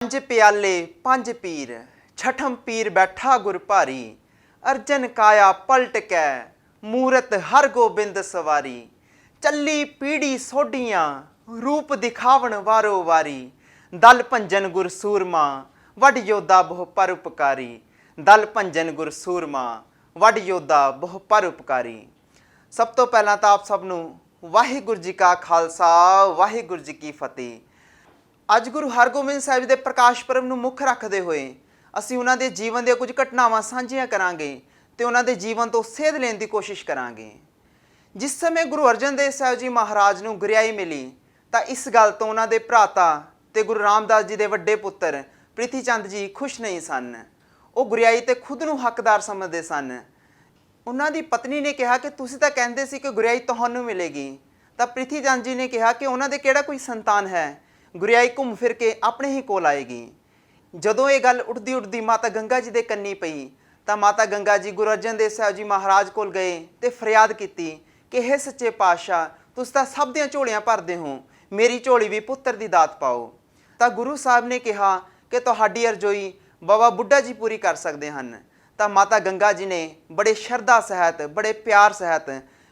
पंज प्याले पंज पीर छठम पीर बैठा गुर भारी अर्जन काया पलट कै मूरत हर गोबिंद सवारी चली पीढ़ी सोडियां रूप दिखावन वारो वारी दल भंजन गुर सूरमा वड योद्धा बहु परोपकारी दल भंजन गुर सूरमा वड योद्धा बहु परोपकारी। सब तो पहला तो आप सबनों वाहिगुरू जी का खालसा वाहिगुरू जी की फतेह। ਅੱਜ ਗੁਰੂ ਹਰਗੋਬਿੰਦ ਸਾਹਿਬ ਦੇ ਪ੍ਰਕਾਸ਼ ਪੁਰਬ ਨੂੰ ਮੁੱਖ ਰੱਖਦੇ ਹੋਏ ਅਸੀਂ ਉਹਨਾਂ ਦੇ ਜੀਵਨ ਦੀਆਂ ਕੁਝ ਘਟਨਾਵਾਂ ਸਾਂਝੀਆਂ ਕਰਾਂਗੇ ਤੇ ਉਹਨਾਂ ਦੇ ਜੀਵਨ ਤੋਂ ਸੇਧ ਲੈਣ ਦੀ ਕੋਸ਼ਿਸ਼ ਕਰਾਂਗੇ। ਜਿਸ ਸਮੇਂ ਗੁਰੂ ਅਰਜਨ ਦੇਵ ਸਾਹਿਬ ਜੀ ਮਹਾਰਾਜ ਨੂੰ ਗੁਰਿਆਈ ਮਿਲੀ ਤਾਂ ਇਸ ਗੱਲ ਤੋਂ ਉਹਨਾਂ ਦੇ ਭਰਾਤਾ ਤੇ ਗੁਰੂ ਰਾਮਦਾਸ ਜੀ ਦੇ ਵੱਡੇ ਪੁੱਤਰ ਪ੍ਰਿਥੀ ਚੰਦ ਜੀ ਖੁਸ਼ ਨਹੀਂ ਸਨ। ਉਹ ਗੁਰਿਆਈ ਤੇ ਖੁਦ ਨੂੰ ਹੱਕਦਾਰ ਸਮਝਦੇ ਸਨ। ਉਹਨਾਂ ਦੀ ਪਤਨੀ ਨੇ ਕਿਹਾ ਕਿ ਤੁਸੀਂ ਤਾਂ ਕਹਿੰਦੇ ਸੀ ਕਿ ਗੁਰਿਆਈ ਤੁਹਾਨੂੰ ਮਿਲੇਗੀ, ਤਾਂ ਪ੍ਰਿਥੀ ਚੰਦ ਜੀ ਨੇ ਕਿਹਾ ਕਿ ਉਹਨਾਂ ਦੇ ਕਿਹੜਾ ਕੋਈ ਸੰਤਾਨ ਹੈ, ਗੁਰਿਆਈ ਘੁੰਮ ਫਿਰ ਕੇ ਆਪਣੇ ਹੀ ਕੋਲ ਆਏਗੀ। ਜਦੋਂ ਇਹ ਗੱਲ ਉੱਠਦੀ ਉੱਠਦੀ ਮਾਤਾ ਗੰਗਾ ਜੀ ਦੇ ਕੰਨੀ ਪਈ ਤਾਂ ਮਾਤਾ ਗੰਗਾ ਜੀ ਗੁਰੂ ਅਰਜਨ ਦੇਵ ਸਾਹਿਬ ਜੀ ਮਹਾਰਾਜ ਕੋਲ ਗਏ ਤੇ ਫਰਿਆਦ ਕੀਤੀ ਕਿ ਇਹ ਸੱਚੇ ਪਾਤਸ਼ਾਹ ਤੁਸੀਂ ਤਾਂ ਸਭ ਦੀਆਂ ਝੋਲੀਆਂ ਭਰਦੇ ਹੋ, ਮੇਰੀ ਝੋਲੀ ਵੀ ਪੁੱਤਰ ਦੀ ਦਾਤ ਪਾਓ। ਤਾਂ ਗੁਰੂ ਸਾਹਿਬ ਨੇ ਕਿਹਾ ਕਿ ਤੁਹਾਡੀ ਅਰਜ਼ੋਈ ਬਾਬਾ ਬੁੱਢਾ ਜੀ ਪੂਰੀ ਕਰ ਸਕਦੇ ਹਨ। ਤਾਂ ਮਾਤਾ ਗੰਗਾ ਜੀ ਨੇ ਬੜੇ ਸ਼ਰਧਾ ਸਹਿਤ ਬੜੇ ਪਿਆਰ ਸਹਿਤ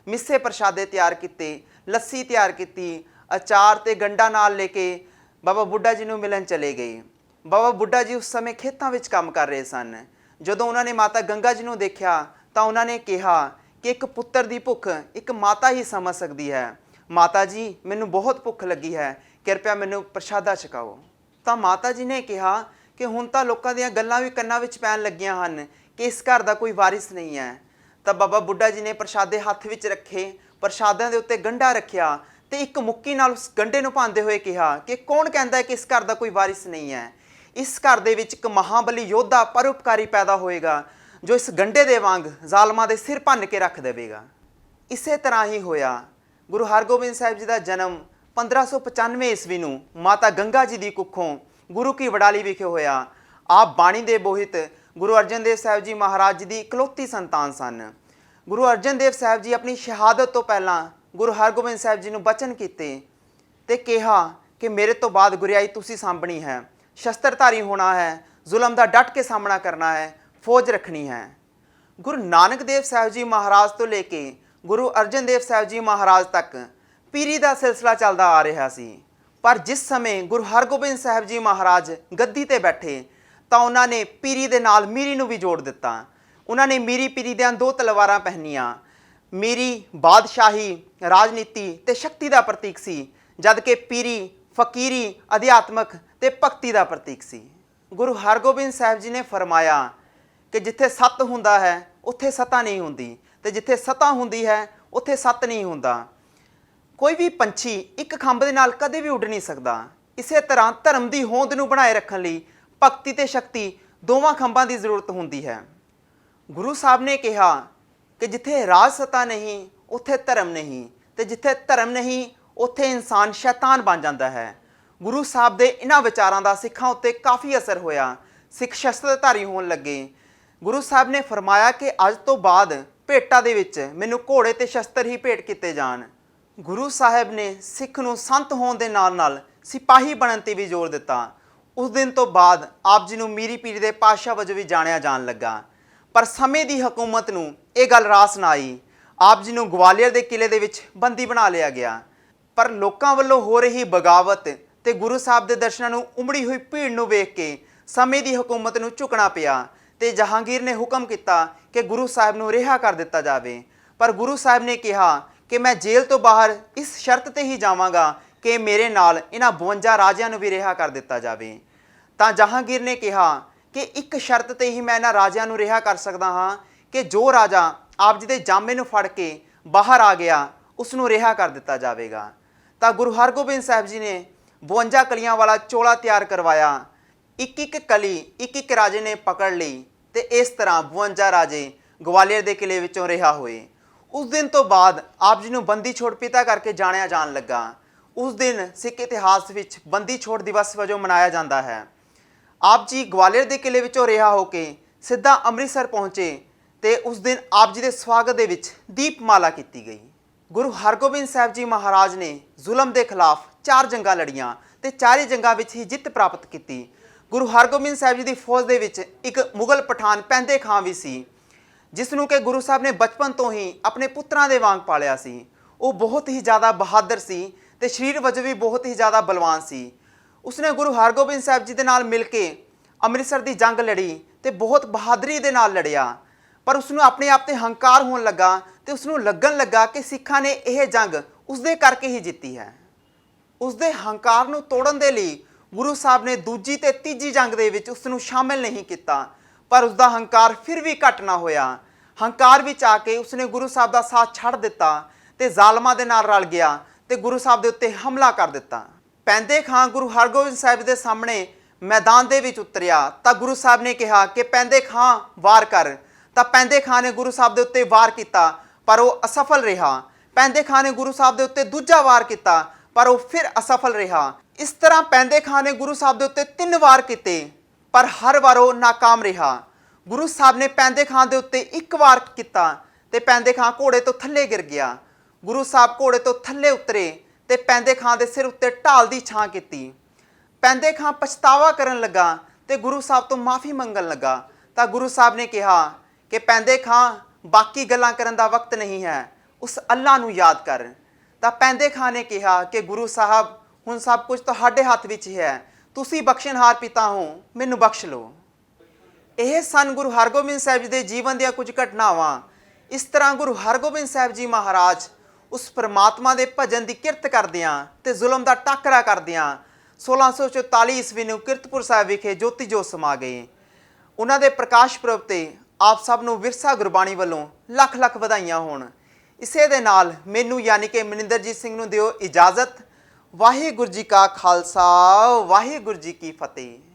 ਮਿੱਸੇ ਪ੍ਰਸ਼ਾਦੇ ਤਿਆਰ ਕੀਤੇ, ਲੱਸੀ ਤਿਆਰ ਕੀਤੀ, ਅਚਾਰ ਤੇ ਗੰਡਾ ਨਾਲ ਲੈ ਕੇ ਬਾਬਾ ਬੁੱਢਾ ਜੀ ਨੂੰ ਮਿਲਣ ਚਲੇ ਗਏ। ਬਾਬਾ ਬੁੱਢਾ ਜੀ ਉਸ ਸਮੇਂ ਖੇਤਾਂ ਵਿੱਚ ਕੰਮ ਕਰ ਰਹੇ ਸਨ। ਜਦੋਂ ਉਹਨਾਂ ਨੇ ਮਾਤਾ ਗੰਗਾ ਜੀ ਨੂੰ ਦੇਖਿਆ ਤਾਂ ਉਹਨਾਂ ਨੇ ਕਿਹਾ ਕਿ ਇੱਕ ਪੁੱਤਰ ਦੀ ਭੁੱਖ ਇੱਕ ਮਾਤਾ ਹੀ ਸਮਝ ਸਕਦੀ ਹੈ। ਮਾਤਾ ਜੀ ਮੈਨੂੰ ਬਹੁਤ ਭੁੱਖ ਲੱਗੀ ਹੈ, ਕਿਰਪਾ ਮੈਨੂੰ ਪ੍ਰਸ਼ਾਦਾ ਛਕਾਓ। ਤਾਂ ਮਾਤਾ ਜੀ ਨੇ ਕਿਹਾ ਕਿ ਹੁਣ ਤਾਂ ਲੋਕਾਂ ਦੀਆਂ ਗੱਲਾਂ ਵੀ ਕੰਨਾਂ ਵਿੱਚ ਪੈਣ ਲੱਗੀਆਂ ਹਨ ਕਿ ਇਸ ਘਰ ਦਾ ਕੋਈ ਵਾਰਿਸ ਨਹੀਂ ਹੈ। ਤਾਂ ਬਾਬਾ ਬੁੱਢਾ ਜੀ ਨੇ ਪ੍ਰਸ਼ਾਦੇ ਹੱਥ ਵਿੱਚ ਰੱਖੇ, ਪ੍ਰਸ਼ਾਦਿਆਂ ਦੇ ਉੱਤੇ ਗੰਢਾ ਰੱਖਿਆ ਤੇ ਇੱਕ ਮੁੱਕੀ ਨਾਲ ਉਸ ਗੰਢੇ ਨੂੰ ਭਾਂਦੇ ਹੋਏ ਕਿਹਾ ਕਿ ਕੌਣ ਕਹਿੰਦਾ ਹੈ ਕਿ ਇਸ ਘਰ ਦਾ ਕੋਈ ਵਾਰਿਸ ਨਹੀਂ ਹੈ। ਇਸ ਘਰ ਦੇ ਵਿੱਚ ਇੱਕ ਮਹਾਬਲੀ ਯੋਧਾ ਪਰਉਪਕਾਰੀ ਪੈਦਾ ਹੋਏਗਾ ਜੋ ਇਸ ਗੰਢੇ ਦੇ ਵਾਂਗ ਜ਼ਾਲਮਾਂ ਦੇ ਸਿਰ ਭੰਨ ਕੇ ਰੱਖ ਦੇਵੇਗਾ। ਇਸੇ ਤਰ੍ਹਾਂ ਹੀ ਹੋਇਆ। ਗੁਰੂ ਹਰਗੋਬਿੰਦ ਸਾਹਿਬ ਜੀ ਦਾ ਜਨਮ 1595 ਈਸਵੀ ਨੂੰ ਮਾਤਾ ਗੰਗਾ ਜੀ ਦੀ ਕੁੱਖੋਂ ਗੁਰੂ ਕੀ ਵਡਾਲੀ ਵਿਖੇ ਹੋਇਆ। ਆਪ ਬਾਣੀ ਦੇ ਬੋਹਿਤ ਗੁਰੂ ਅਰਜਨ ਦੇਵ ਸਾਹਿਬ ਜੀ ਮਹਾਰਾਜ ਜੀ ਦੀ ਇਕਲੌਤੀ ਸੰਤਾਨ ਸਨ। ਗੁਰੂ ਅਰਜਨ ਦੇਵ ਸਾਹਿਬ ਜੀ ਆਪਣੀ ਸ਼ਹਾਦਤ ਤੋਂ ਪਹਿਲਾਂ ਗੁਰੂ ਹਰਗੋਬਿੰਦ ਸਾਹਿਬ ਜੀ ਨੂੰ ਬਚਨ ਕੀਤੇ ਤੇ ਕਿਹਾ ਕਿ ਮੇਰੇ ਤੋਂ ਬਾਅਦ ਗੁਰਿਆਈ ਤੁਸੀਂ ਸਾਂਭਣੀ ਹੈ, ਸ਼ਸਤਰਧਾਰੀ ਹੋਣਾ ਹੈ, ਜ਼ੁਲਮ ਦਾ ਡਟ ਕੇ ਸਾਹਮਣਾ ਕਰਨਾ ਹੈ, ਫੌਜ ਰੱਖਣੀ ਹੈ। ਗੁਰੂ ਨਾਨਕ ਦੇਵ ਸਾਹਿਬ ਜੀ ਮਹਾਰਾਜ ਤੋਂ ਲੈ ਕੇ ਗੁਰੂ ਅਰਜਨ ਦੇਵ ਸਾਹਿਬ ਜੀ ਮਹਾਰਾਜ ਤੱਕ ਪੀਰੀ ਦਾ ਸਿਲਸਿਲਾ ਚੱਲਦਾ ਆ ਰਿਹਾ ਸੀ। ਪਰ ਜਿਸ ਸਮੇਂ ਗੁਰੂ ਹਰਗੋਬਿੰਦ ਸਾਹਿਬ ਜੀ ਮਹਾਰਾਜ ਗੱਦੀ ਤੇ ਬੈਠੇ ਤਾਂ ਉਹਨਾਂ ਨੇ ਪੀਰੀ ਦੇ ਨਾਲ ਮੀਰੀ ਨੂੰ ਵੀ ਜੋੜ ਦਿੱਤਾ। ਉਹਨਾਂ ਨੇ ਮੀਰੀ ਪੀਰੀ ਦੀਆਂ ਦੋ ਤਲਵਾਰਾਂ ਪਹਿਨੀਆਂ। ਮੀਰੀ ਬਾਦਸ਼ਾਹੀ, ਰਾਜਨੀਤੀ ਤੇ ਸ਼ਕਤੀ ਦਾ ਪ੍ਰਤੀਕ ਸੀ, ਜਦ ਕਿ ਪੀਰੀ ਫਕੀਰੀ, ਅਧਿਆਤਮਕ ਤੇ ਭਗਤੀ ਦਾ ਪ੍ਰਤੀਕ ਸੀ। ਗੁਰੂ ਹਰਗੋਬਿੰਦ ਸਾਹਿਬ ਜੀ ਨੇ ਫਰਮਾਇਆ ਕਿ ਜਿੱਥੇ ਸੱਤ ਹੁੰਦਾ ਹੈ ਉੱਥੇ ਸਤਾ ਨਹੀਂ ਹੁੰਦੀ ਤੇ ਜਿੱਥੇ ਸਤਾ ਹੁੰਦੀ ਹੈ ਉੱਥੇ ਸੱਤ ਨਹੀਂ ਹੁੰਦਾ। ਕੋਈ ਵੀ ਪੰਛੀ ਇੱਕ ਖੰਭ ਦੇ ਨਾਲ ਕਦੇ ਵੀ ਉੱਡ ਨਹੀਂ ਸਕਦਾ। ਇਸੇ ਤਰ੍ਹਾਂ ਧਰਮ ਦੀ ਹੋਂਦ ਨੂੰ ਬਣਾਏ ਰੱਖਣ ਲਈ ਭਗਤੀ ਤੇ ਸ਼ਕਤੀ ਦੋਵਾਂ ਖੰਭਾਂ ਦੀ ਜ਼ਰੂਰਤ ਹੁੰਦੀ ਹੈ। ਗੁਰੂ ਸਾਹਿਬ ਨੇ ਕਿਹਾ ਕਿ ਜਿੱਥੇ ਰਾਜ ਸਤਾ ਨਹੀਂ ਉੱਥੇ ਧਰਮ ਨਹੀਂ ਤੇ ਜਿੱਥੇ ਧਰਮ ਨਹੀਂ ਉੱਥੇ ਇਨਸਾਨ ਸ਼ੈਤਾਨ ਬਣ ਜਾਂਦਾ ਹੈ। ਗੁਰੂ ਸਾਹਿਬ ਦੇ ਇਹਨਾਂ ਵਿਚਾਰਾਂ ਦਾ ਸਿੱਖਾਂ ਉੱਤੇ ਕਾਫੀ ਅਸਰ ਹੋਇਆ। ਸਿੱਖ ਸ਼ਸਤਰਧਾਰੀ ਹੋਣ ਲੱਗੇ। ਗੁਰੂ ਸਾਹਿਬ ਨੇ ਫਰਮਾਇਆ ਕਿ ਅੱਜ ਤੋਂ ਬਾਅਦ ਭੇਟਾਂ ਦੇ ਵਿੱਚ ਮੈਨੂੰ ਘੋੜੇ ਤੇ ਸ਼ਸਤਰ ਹੀ ਭੇਟ ਕੀਤੇ ਜਾਣ। ਗੁਰੂ ਸਾਹਿਬ ਨੇ ਸਿੱਖ ਨੂੰ ਸੰਤ ਹੋਣ ਦੇ ਨਾਲ ਨਾਲ ਸਿਪਾਹੀ ਬਣਨ 'ਤੇ ਵੀ ਜ਼ੋਰ ਦਿੱਤਾ। ਉਸ ਦਿਨ ਤੋਂ ਬਾਅਦ ਆਪ ਜੀ ਨੂੰ ਮੀਰੀ ਪੀਰੀ ਦੇ ਪਾਤਸ਼ਾਹ ਵਜੋਂ ਵੀ ਜਾਣਿਆ ਜਾਣ ਲੱਗਾ। ਪਰ ਸਮੇਂ ਦੀ ਹਕੂਮਤ ਨੂੰ ਇਹ ਗੱਲ ਰਾਸ ਨਾ ਆਈ। ਆਪ ਜੀ ਨੂੰ ਗਵਾਲੀਅਰ ਦੇ ਕਿਲੇ ਦੇ ਵਿੱਚ ਬੰਦੀ ਬਣਾ ਲਿਆ ਗਿਆ। ਪਰ ਲੋਕਾਂ ਵੱਲੋਂ ਹੋ ਰਹੀ ਬਗਾਵਤ ਤੇ ਗੁਰੂ ਸਾਹਿਬ ਦੇ ਦਰਸ਼ਨਾਂ ਨੂੰ ਉਮੜੀ ਹੋਈ ਭੀੜ ਨੂੰ ਵੇਖ ਕੇ ਸਮੇਂ ਦੀ ਹਕੂਮਤ ਨੂੰ ਝੁਕਣਾ ਪਿਆ ਤੇ ਜਹਾਂਗੀਰ ਨੇ ਹੁਕਮ ਕੀਤਾ ਕਿ ਗੁਰੂ ਸਾਹਿਬ ਨੂੰ ਰਿਹਾ ਕਰ ਦਿੱਤਾ ਜਾਵੇ। ਪਰ ਗੁਰੂ ਸਾਹਿਬ ਨੇ ਕਿਹਾ ਕਿ ਮੈਂ ਜੇਲ੍ਹ ਤੋਂ ਬਾਹਰ ਇਸ ਸ਼ਰਤ ਤੇ ਹੀ ਜਾਵਾਂਗਾ ਕਿ ਮੇਰੇ ਨਾਲ ਇਹਨਾਂ 52 ਰਾਜਿਆਂ ਨੂੰ ਵੀ ਰਿਹਾ ਕਰ ਦਿੱਤਾ ਜਾਵੇ। ਤਾਂ ਜਹਾਂਗੀਰ ਨੇ ਕਿਹਾ ਕਿ ਇੱਕ ਸ਼ਰਤ ਤੇ ਹੀ ਮੈਂ ਇਹਨਾਂ ਰਾਜਿਆਂ ਨੂੰ ਰਿਹਾ ਕਰ ਸਕਦਾ ਹਾਂ ਕਿ ਜੋ ਰਾਜਾ ਆਪ ਜੀ ਦੇ ਜਾਮੇ ਨੂੰ ਫੜ ਕੇ ਬਾਹਰ ਆ ਗਿਆ ਉਸ ਨੂੰ ਰਿਹਾ ਕਰ ਦਿੱਤਾ ਜਾਵੇਗਾ। ਤਾਂ ਗੁਰੂ ਹਰਗੋਬਿੰਦ ਸਾਹਿਬ ਜੀ ਨੇ 52 ਕਲੀਆਂ ਵਾਲਾ ਚੋਲਾ ਤਿਆਰ ਕਰਵਾਇਆ। ਇੱਕ ਇੱਕ ਕਲੀ ਇੱਕ ਇੱਕ ਰਾਜੇ ਨੇ ਪਕੜ ਲਈ ਤੇ ਇਸ ਤਰ੍ਹਾਂ 52 ਰਾਜੇ ਗਵਾਲੀਅਰ ਦੇ ਕਿਲੇ ਵਿੱਚੋਂ ਰਿਹਾ ਹੋਏ। ਉਸ ਦਿਨ ਤੋਂ ਬਾਅਦ ਆਪ ਜੀ ਨੂੰ ਬੰਦੀ ਛੋੜ ਪਿਤਾ ਕਰਕੇ ਜਾਣਿਆ ਜਾਣ ਲੱਗਾ। ਉਸ ਦਿਨ ਸਿੱਖ ਇਤਿਹਾਸ ਵਿੱਚ ਬੰਦੀ ਛੋੜ ਦਿਵਸ ਵਜੋਂ ਮਨਾਇਆ ਜਾਂਦਾ ਹੈ। ਆਪ ਜੀ ਗਵਾਲੀਅਰ ਦੇ ਕਿਲੇ ਵਿੱਚੋਂ ਰਿਹਾ ਹੋ ਕੇ ਸਿੱਧਾ ਅੰਮ੍ਰਿਤਸਰ ਪਹੁੰਚੇ ਤੇ ਉਸ ਦਿਨ ਆਪ ਜੀ ਦੇ ਸਵਾਗਤ ਦੇ ਵਿੱਚ ਦੀਪਮਾਲਾ ਕੀਤੀ ਗਈ। ਗੁਰੂ ਹਰਗੋਬਿੰਦ ਸਾਹਿਬ ਜੀ ਮਹਾਰਾਜ ਨੇ ਜ਼ੁਲਮ ਦੇ ਖਿਲਾਫ 4 ਜੰਗਾਂ ਲੜੀਆਂ ਤੇ ਚਾਰੇ ਜੰਗਾਂ ਵਿੱਚ ਹੀ ਜਿੱਤ ਪ੍ਰਾਪਤ ਕੀਤੀ। ਗੁਰੂ ਹਰਗੋਬਿੰਦ ਸਾਹਿਬ ਜੀ ਦੀ ਫੌਜ ਦੇ ਵਿੱਚ ਇੱਕ ਮੁਗਲ ਪਠਾਨ ਪੈਂਦੇ ਖਾਂ ਵੀ ਸੀ, ਜਿਸ ਨੂੰ ਕਿ ਗੁਰੂ ਸਾਹਿਬ ਨੇ ਬਚਪਨ ਤੋਂ ਹੀ ਆਪਣੇ ਪੁੱਤਰਾਂ ਦੇ ਵਾਂਗ ਪਾਲਿਆ ਸੀ। ਉਹ ਬਹੁਤ ਹੀ ਜ਼ਿਆਦਾ ਬਹਾਦਰ ਸੀ ਤੇ ਸਰੀਰ ਵਜੋਂ ਵੀ ਬਹੁਤ ਹੀ ਜ਼ਿਆਦਾ ਬਲਵਾਨ ਸੀ। ਉਸਨੇ ਗੁਰੂ ਹਰਗੋਬਿੰਦ ਸਾਹਿਬ ਜੀ ਦੇ ਨਾਲ ਮਿਲ ਕੇ ਅੰਮ੍ਰਿਤਸਰ ਦੀ ਜੰਗ ਲੜੀ ਤੇ ਬਹੁਤ ਬਹਾਦਰੀ ਦੇ ਨਾਲ ਲੜਿਆ। ਪਰ ਉਸਨੂੰ ਆਪਣੇ ਆਪ ਤੇ ਹੰਕਾਰ ਹੋਣ ਲੱਗਾ ਤੇ ਉਸਨੂੰ ਲੱਗਣ ਲੱਗਾ ਕਿ ਸਿੱਖਾਂ ਨੇ ਇਹ ਜੰਗ ਉਸਦੇ ਕਰਕੇ ਹੀ ਜਿੱਤੀ ਹੈ। ਉਸਦੇ ਹੰਕਾਰ ਨੂੰ ਤੋੜਨ ਦੇ ਲਈ ਗੁਰੂ ਸਾਹਿਬ ਨੇ ਦੂਜੀ ਤੇ ਤੀਜੀ ਜੰਗ ਦੇ ਵਿੱਚ ਉਸ ਨੂੰ ਸ਼ਾਮਿਲ ਨਹੀਂ ਕੀਤਾ, ਪਰ ਉਸਦਾ ਹੰਕਾਰ ਫਿਰ ਵੀ ਘੱਟ ਨਾ ਹੋਇਆ। ਹੰਕਾਰ ਵਿੱਚ ਆ ਕੇ ਉਸਨੇ ਗੁਰੂ ਸਾਹਿਬ ਦਾ ਸਾਥ ਛੱਡ ਦਿੱਤਾ ਤੇ ਜ਼ਾਲਮਾਂ ਦੇ ਨਾਲ ਰਲ ਗਿਆ ਤੇ ਗੁਰੂ ਸਾਹਿਬ ਦੇ ਉੱਤੇ ਹਮਲਾ ਕਰ ਦਿੱਤਾ। ਪੈਂਦੇ ਖਾਂ ਗੁਰੂ ਹਰਗੋਬਿੰਦ ਸਾਹਿਬ ਦੇ ਸਾਹਮਣੇ ਮੈਦਾਨ ਦੇ ਵਿੱਚ ਉਤਰਿਆ ਤਾਂ ਗੁਰੂ ਸਾਹਿਬ ਨੇ ਕਿਹਾ ਕਿ ਪੈਂਦੇ ਖਾਂ ਵਾਰ ਕਰ। ਤਾਂ ਪੈਂਦੇ ਖਾਂ ਨੇ ਗੁਰੂ ਸਾਹਿਬ ਦੇ ਉੱਤੇ ਵਾਰ ਕੀਤਾ, ਪਰ ਉਹ ਅਸਫਲ ਰਿਹਾ। ਪੈਂਦੇ ਖਾਂ ਨੇ ਗੁਰੂ ਸਾਹਿਬ ਦੇ ਉੱਤੇ ਦੂਜਾ ਵਾਰ ਕੀਤਾ, ਪਰ ਉਹ ਫਿਰ ਅਸਫਲ ਰਿਹਾ। ਇਸ ਤਰ੍ਹਾਂ ਪੈਂਦੇ ਖਾਂ ਨੇ ਗੁਰੂ ਸਾਹਿਬ ਦੇ ਉੱਤੇ 3 ਵਾਰ ਕੀਤੇ, ਪਰ ਹਰ ਵਾਰ ਉਹ ਨਾਕਾਮ ਰਿਹਾ। ਗੁਰੂ ਸਾਹਿਬ ਨੇ ਪੈਂਦੇ ਖਾਂ ਦੇ ਉੱਤੇ 1 ਵਾਰ ਕੀਤਾ ਤੇ ਪੈਂਦੇ ਖਾਂ ਘੋੜੇ ਤੋਂ ਥੱਲੇ ਗਿਰ ਗਿਆ। ਗੁਰੂ ਸਾਹਿਬ ਘੋੜੇ ਤੋਂ ਥੱਲੇ ਉਤਰੇ ਤੇ ਪੈਂਦੇ ਖਾਂ ਦੇ ਸਿਰ ਉੱਤੇ ਢਾਲ ਦੀ ਛਾਂ ਕੀਤੀ। ਪੈਂਦੇ ਖਾਂ ਪਛਤਾਵਾ ਕਰਨ ਲੱਗਾ ਤੇ ਗੁਰੂ ਸਾਹਿਬ ਤੋਂ ਮਾਫੀ ਮੰਗਣ ਲੱਗਾ। ਤਾਂ ਗੁਰੂ ਸਾਹਿਬ ਨੇ ਕਿਹਾ ਕਿ ਪੈਂਦੇ ਖਾਂ, ਬਾਕੀ ਗੱਲਾਂ ਕਰਨ ਦਾ ਵਕਤ ਨਹੀਂ ਹੈ, ਉਸ ਅੱਲਾ ਨੂੰ ਯਾਦ ਕਰ। ਤਾਂ ਪੈਂਦੇ ਖਾਂ ਨੇ ਕਿਹਾ ਕਿ ਗੁਰੂ ਸਾਹਿਬ, ਹੁਣ ਸਭ ਕੁਝ ਤੁਹਾਡੇ ਹੱਥ ਵਿੱਚ ਹੀ ਹੈ, ਤੁਸੀਂ ਬਖਸ਼ਣਹਾਰ ਪਿਤਾ ਹੋ, ਮੈਨੂੰ ਬਖਸ਼ ਲਓ। ਇਹ ਸਨ ਗੁਰੂ ਹਰਗੋਬਿੰਦ ਸਾਹਿਬ ਜੀ ਦੇ ਜੀਵਨ ਦੀਆਂ ਕੁਝ ਘਟਨਾਵਾਂ। ਇਸ ਤਰ੍ਹਾਂ ਗੁਰੂ ਹਰਗੋਬਿੰਦ ਸਾਹਿਬ ਜੀ ਮਹਾਰਾਜ ਉਸ ਪਰਮਾਤਮਾ ਦੇ ਭਜਨ ਦੀ ਕਿਰਤ ਕਰਦਿਆਂ ਤੇ ਜ਼ੁਲਮ ਦਾ ਟਾਕਰਾ ਕਰਦਿਆਂ 1644 ਈਸਵੀ ਨੂੰ ਕੀਰਤਪੁਰ ਸਾਹਿਬ ਵਿਖੇ ਜੋਤੀ ਜੋਤ ਸਮਾ ਗਏ। ਉਹਨਾਂ ਦੇ ਪ੍ਰਕਾਸ਼ ਪੁਰਬ ਤੇ ਆਪ ਸਭ ਨੂੰ ਵਿਰਸਾ ਗੁਰਬਾਣੀ ਵੱਲੋਂ ਲੱਖ ਲੱਖ ਵਧਾਈਆਂ ਹੋਣ। ਇਸੇ ਦੇ ਨਾਲ ਮੈਨੂੰ ਯਾਨੀ ਕਿ ਮਨਿੰਦਰਜੀਤ ਸਿੰਘ ਨੂੰ ਦਿਓ ਇਜਾਜ਼ਤ। ਵਾਹਿਗੁਰੂ ਜੀ ਕਾ ਖਾਲਸਾ, ਵਾਹਿਗੁਰੂ ਜੀ ਕੀ ਫਤਿਹ।